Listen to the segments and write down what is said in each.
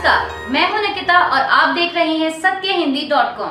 नमस्कार, मैं हूं निकिता और आप देख रहे हैं सत्यहिंदी.com।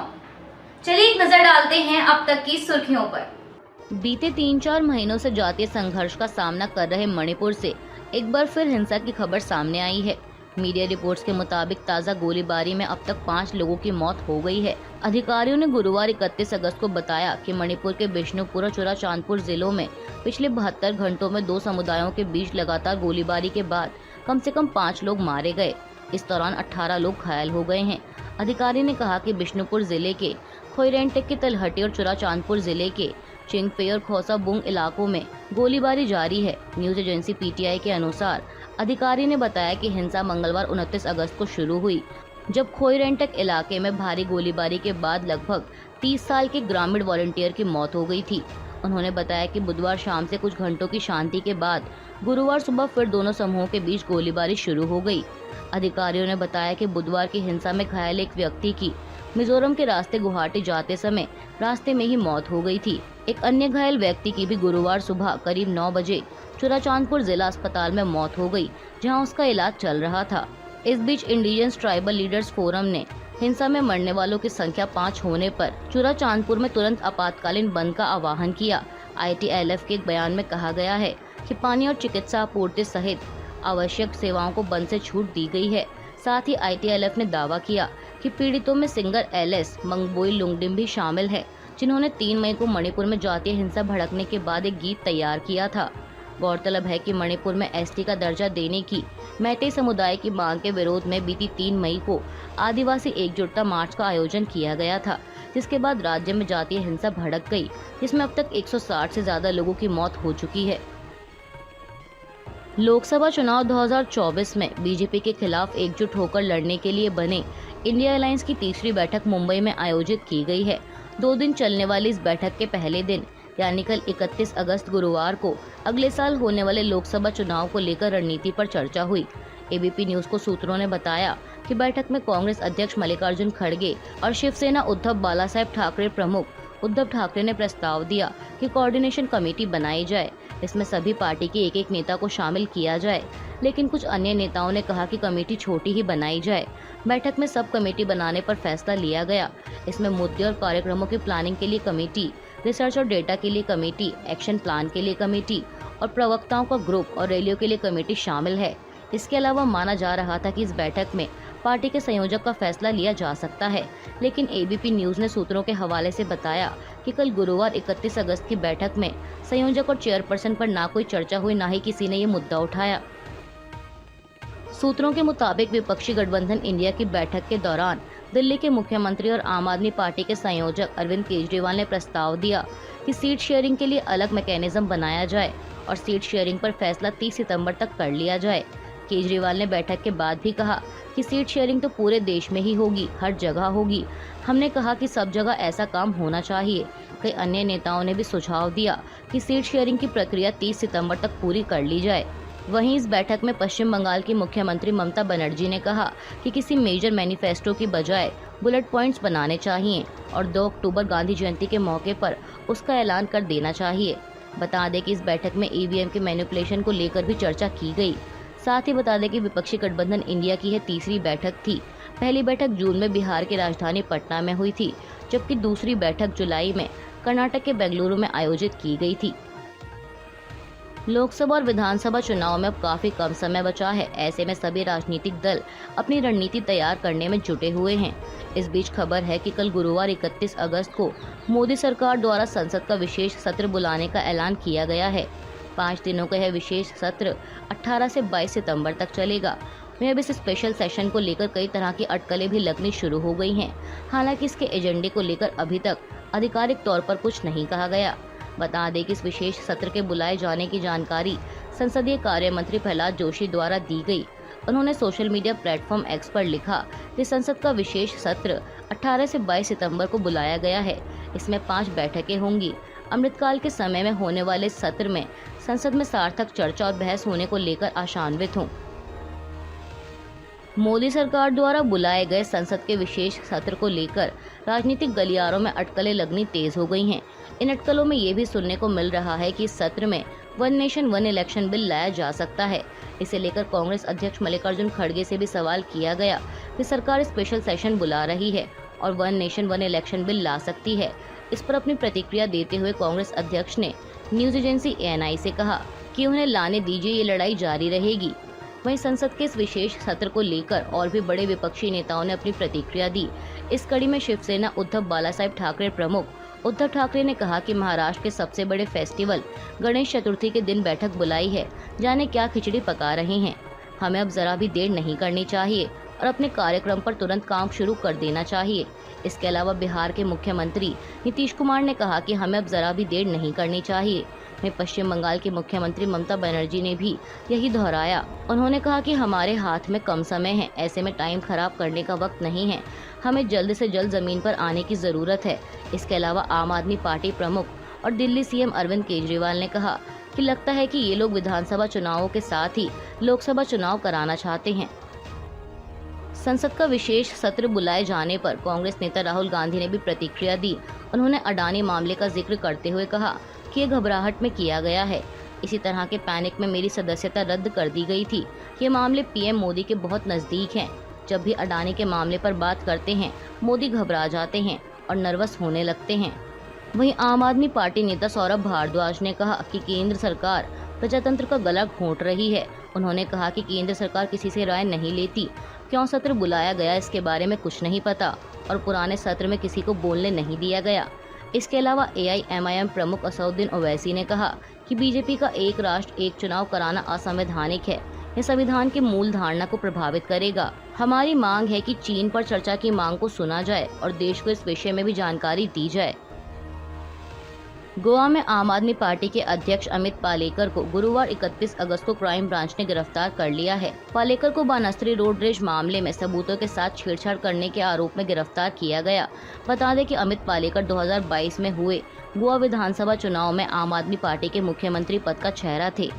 चलिए एक नजर डालते हैं अब तक की सुर्खियों पर। बीते 3-4 महीनों से जातीय संघर्ष का सामना कर रहे मणिपुर से एक बार फिर हिंसा की खबर सामने आई है। मीडिया रिपोर्ट्स के मुताबिक ताज़ा गोलीबारी में अब तक 5 लोगों की मौत हो गई है। अधिकारियों ने गुरुवार 31 अगस्त को बताया कि मणिपुर के बिष्णुपुर और चुराचांदपुर जिलों में पिछले 72 घंटों में 2 समुदायों के बीच लगातार गोलीबारी के बाद कम से कम 5 लोग मारे गए। इस दौरान 18 लोग घायल हो गए हैं। अधिकारी ने कहा कि बिष्णुपुर जिले के खोइरेंटेक की तलहटी और चुराचांदपुर जिले के चिंगफे और खोसाबुंग इलाकों में गोलीबारी जारी है। न्यूज एजेंसी पीटीआई के अनुसार अधिकारी ने बताया कि हिंसा मंगलवार 29 अगस्त को शुरू हुई, जब खोइरेंटेक इलाके में भारी गोलीबारी के बाद लगभग 30 साल के ग्रामीण वॉलंटियर की मौत हो गई थी। उन्होंने बताया कि बुधवार शाम से कुछ घंटों की शांति के बाद गुरुवार सुबह फिर दोनों समूहों के बीच गोलीबारी शुरू हो गई। अधिकारियों ने बताया कि बुधवार की हिंसा में घायल एक व्यक्ति की मिजोरम के रास्ते गुवाहाटी जाते समय रास्ते में ही मौत हो गई थी। एक अन्य घायल व्यक्ति की भी गुरुवार सुबह करीब 9 बजे चुराचांदपुर जिला अस्पताल में मौत हो गई, जहां उसका इलाज चल रहा था। इस बीच इंडिजिनस ट्राइबल लीडर्स फोरम ने हिंसा में मरने वालों की संख्या 5 होने पर चुराचांदपुर में तुरंत आपातकालीन बंद का आह्वान किया। ITLF के एक बयान में कहा गया है कि पानी और चिकित्सा आपूर्ति सहित आवश्यक सेवाओं को बंद से छूट दी गई है। साथ ही ITLF ने दावा किया कि पीड़ितों में सिंगर LS मंगबोई लुंगडिम भी शामिल है, जिन्होंने 3 मई को मणिपुर में जातीय हिंसा भड़कने के बाद एक गीत तैयार किया था। गौरतलब है कि मणिपुर में ST का दर्जा देने की मैतेई समुदाय की मांग के विरोध में बीती 3 मई को आदिवासी एकजुटता मार्च का आयोजन किया गया था, जिसके बाद राज्य में जातीय हिंसा भड़क गई, जिसमें अब तक 160 से ज्यादा लोगों की मौत हो चुकी है। लोकसभा चुनाव 2024 में बीजेपी के खिलाफ एकजुट होकर लड़ने के लिए बने इंडिया अलायंस की तीसरी बैठक मुंबई में आयोजित की गई है। 2 दिन चलने वाली इस बैठक के पहले दिन यानी कल 31 अगस्त गुरुवार को अगले साल होने वाले लोकसभा चुनाव को लेकर रणनीति पर चर्चा हुई। ABP न्यूज को सूत्रों ने बताया कि बैठक में कांग्रेस अध्यक्ष मल्लिकार्जुन खड़गे और शिवसेना उद्धव बालासाहेब ठाकरे प्रमुख उद्धव ठाकरे ने प्रस्ताव दिया कि कोऑर्डिनेशन कमेटी बनाई जाए। इसमें सभी पार्टी के एक नेता को शामिल किया जाए, लेकिन कुछ अन्य नेताओं ने कहा कि कमेटी छोटी ही बनाई जाए। बैठक में सब कमेटी बनाने पर फैसला लिया गया। इसमें मुद्दे और कार्यक्रमों की प्लानिंग के लिए कमेटी, रिसर्च और डेटा के लिए कमेटी, एक्शन प्लान के लिए कमेटी और प्रवक्ताओं का ग्रुप और रैलियों के लिए कमेटी शामिल है। इसके अलावा माना जा रहा था कि इस बैठक में पार्टी के संयोजक का फैसला लिया जा सकता है, लेकिन ABP न्यूज ने सूत्रों के हवाले से बताया कि कल गुरुवार 31 अगस्त की बैठक में संयोजक और चेयरपर्सन पर ना कोई चर्चा हुई, ना ही किसी ने ये मुद्दा उठाया। सूत्रों के मुताबिक विपक्षी गठबंधन इंडिया की बैठक के दौरान दिल्ली के मुख्यमंत्री और आम आदमी पार्टी के संयोजक अरविंद केजरीवाल ने प्रस्ताव दिया कि सीट शेयरिंग के लिए अलग मैकेनिज्म बनाया जाए और सीट शेयरिंग पर फैसला 30 सितंबर तक कर लिया जाए। केजरीवाल ने बैठक के बाद भी कहा कि सीट शेयरिंग तो पूरे देश में ही होगी, हर जगह होगी। हमने कहा कि सब जगह ऐसा काम होना चाहिए। कई अन्य नेताओं ने भी सुझाव दिया कि सीट शेयरिंग की प्रक्रिया 30 सितंबर तक पूरी कर ली जाए। वहीं इस बैठक में पश्चिम बंगाल की मुख्यमंत्री ममता बनर्जी ने कहा कि किसी मेजर मैनिफेस्टो की बजाय बुलेट पॉइंट्स बनाने चाहिए और 2 अक्टूबर गांधी जयंती के मौके पर उसका ऐलान कर देना चाहिए। बता दें कि इस बैठक में EVM के मैनिपुलेशन को लेकर भी चर्चा की गई। साथ ही बता दें कि विपक्षी गठबंधन इंडिया की यह तीसरी बैठक थी। पहली बैठक जून में बिहार की राजधानी पटना में हुई थी, जबकि दूसरी बैठक जुलाई में कर्नाटक के बेंगलुरु में आयोजित की गई थी। लोकसभा और विधानसभा चुनाव में अब काफी कम समय बचा है। ऐसे में सभी राजनीतिक दल अपनी रणनीति तैयार करने में जुटे हुए हैं। इस बीच खबर है कि कल गुरुवार 31 अगस्त को मोदी सरकार द्वारा संसद का विशेष सत्र बुलाने का ऐलान किया गया है। 5 दिनों का यह विशेष सत्र 18 से 22 सितंबर तक चलेगा। में अब इस स्पेशल सेशन को लेकर कई तरह की अटकलें भी लगनी शुरू हो गई हैं। हालांकि इसके एजेंडे को लेकर अभी तक आधिकारिक तौर पर कुछ नहीं कहा गया। बता दें कि इस विशेष सत्र के बुलाए जाने की जानकारी संसदीय कार्य मंत्री प्रहलाद जोशी द्वारा दी गई। उन्होंने सोशल मीडिया प्लेटफॉर्म X पर लिखा कि संसद का विशेष सत्र 18 से 22 सितंबर को बुलाया गया है। इसमें 5 बैठकें होंगी। अमृतकाल के समय में होने वाले सत्र में संसद में सार्थक चर्चा और बहस होने को लेकर आशान्वित हूँ। मोदी सरकार द्वारा बुलाए गए संसद के विशेष सत्र को लेकर राजनीतिक गलियारों में अटकलें लगनी तेज हो गई हैं। इन अटकलों में ये भी सुनने को मिल रहा है कि इस सत्र में one nation one election bill लाया जा सकता है। इसे लेकर कांग्रेस अध्यक्ष मल्लिकार्जुन खड़गे से भी सवाल किया गया कि सरकार स्पेशल सेशन बुला रही है और one nation one election bill ला सकती है। इस पर अपनी प्रतिक्रिया देते हुए कांग्रेस अध्यक्ष ने न्यूज एजेंसी ANI से कहा कि उन्हें लाने दीजिए, ये लड़ाई जारी रहेगी। वहीं संसद के इस विशेष सत्र को लेकर और भी बड़े विपक्षी नेताओं ने अपनी प्रतिक्रिया दी। इस कड़ी में शिवसेना उद्धव बालासाहेब ठाकरे प्रमुख उद्धव ठाकरे ने कहा कि महाराष्ट्र के सबसे बड़े फेस्टिवल गणेश चतुर्थी के दिन बैठक बुलाई है, जाने क्या खिचड़ी पका रहे हैं। हमें अब जरा भी देर नहीं करनी चाहिए और अपने कार्यक्रम पर तुरंत काम शुरू कर देना चाहिए। इसके अलावा बिहार के मुख्यमंत्री नीतीश कुमार ने कहा कि हमें अब जरा भी देर नहीं करनी चाहिए। वहीं पश्चिम बंगाल की मुख्यमंत्री ममता बनर्जी ने भी यही दोहराया। उन्होंने कहा कि हमारे हाथ में कम समय है, ऐसे में टाइम खराब करने का वक्त नहीं है, हमें जल्द से जल्द जमीन पर आने की जरूरत है। इसके अलावा आम आदमी पार्टी प्रमुख और दिल्ली CM अरविंद केजरीवाल ने कहा कि लगता है कि ये लोग विधानसभा चुनावों के साथ ही लोकसभा चुनाव कराना चाहते हैं। संसद का विशेष सत्र बुलाए जाने पर कांग्रेस नेता राहुल गांधी ने भी प्रतिक्रिया दी। उन्होंने अडानी मामले का जिक्र करते हुए कहा कि ये घबराहट में किया गया है। इसी तरह के पैनिक में मेरी सदस्यता रद्द कर दी गई थी। ये मामले PM मोदी के बहुत नजदीक हैं। जब भी अडानी के मामले पर बात करते हैं, मोदी घबरा जाते हैं और नर्वस होने लगते हैं। वहीं आम आदमी पार्टी नेता सौरभ भारद्वाज ने कहा कि केंद्र सरकार प्रजातंत्र का गला घोंट रही है। उन्होंने कहा कि केंद्र सरकार किसी से राय नहीं लेती, क्यों सत्र बुलाया गया इसके बारे में कुछ नहीं पता और पुराने सत्र में किसी को बोलने नहीं दिया गया। इसके अलावा AIMIM प्रमुख असदुद्दीन ओवैसी ने कहा कि BJP का एक राष्ट्र एक चुनाव कराना असंवैधानिक है। यह संविधान की मूल धारणा को प्रभावित करेगा। हमारी मांग है कि चीन पर चर्चा की मांग को सुना जाए और देश को इस विषय में भी जानकारी दी जाए। गोवा में आम आदमी पार्टी के अध्यक्ष अमित पालेकर को गुरुवार 31 अगस्त को क्राइम ब्रांच ने गिरफ्तार कर लिया है। पालेकर को बानास्त्री रोड रेज मामले में सबूतों के साथ छेड़छाड़ करने के आरोप में गिरफ्तार किया गया। बता दें कि अमित पालेकर 2022 में हुए गोवा विधानसभा चुनाव में आम आदमी पार्टी के मुख्यमंत्री पद का चेहरा थे।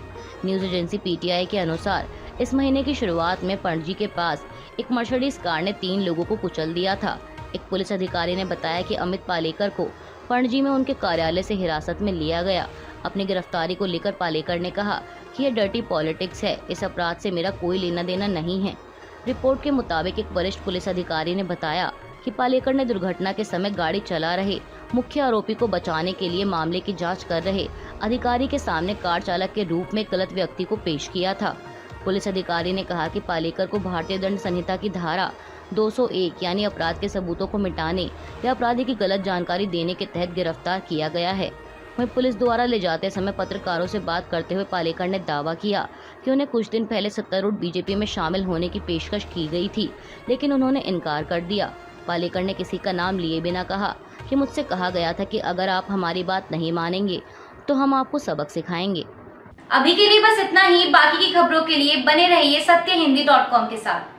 न्यूज एजेंसी PTI के अनुसार इस महीने की शुरुआत में पणजी के पास एक मर्सिडीज कार ने 3 लोगों को कुचल दिया था। एक पुलिस अधिकारी ने बताया कि अमित पालेकर को पणजी में उनके कार्यालय से हिरासत में लिया गया। अपनी गिरफ्तारी को लेकर पालेकर ने कहा कि यह डर्टी पॉलिटिक्स है, इस अपराध से मेरा कोई लेना देना नहीं है। रिपोर्ट के मुताबिक एक वरिष्ठ पुलिस अधिकारी ने बताया कि पालेकर ने दुर्घटना के समय गाड़ी चला रहे मुख्य आरोपी को बचाने के लिए मामले की जांच कर रहे अधिकारी के सामने कार चालक के रूप में गलत व्यक्ति को पेश किया था। पुलिस अधिकारी ने कहा कि पालेकर को भारतीय दंड संहिता की धारा 201 यानी अपराध के सबूतों को मिटाने या अपराधी की गलत जानकारी देने के तहत गिरफ्तार किया गया है। वहीं पुलिस द्वारा ले जाते समय पत्रकारों से बात करते हुए पालेकर ने दावा किया कि उन्हें कुछ दिन पहले सत्तारूढ़ BJP में शामिल होने की पेशकश की गई थी, लेकिन उन्होंने इनकार कर दिया। पालेकर ने किसी का नाम लिए बिना कहा कि मुझसे कहा गया था कि अगर आप हमारी बात नहीं मानेंगे तो हम आपको सबक सिखाएंगे। अभी के लिए बस इतना ही। बाकी की खबरों के लिए बने रहिए सत्यहिंदी.com के साथ।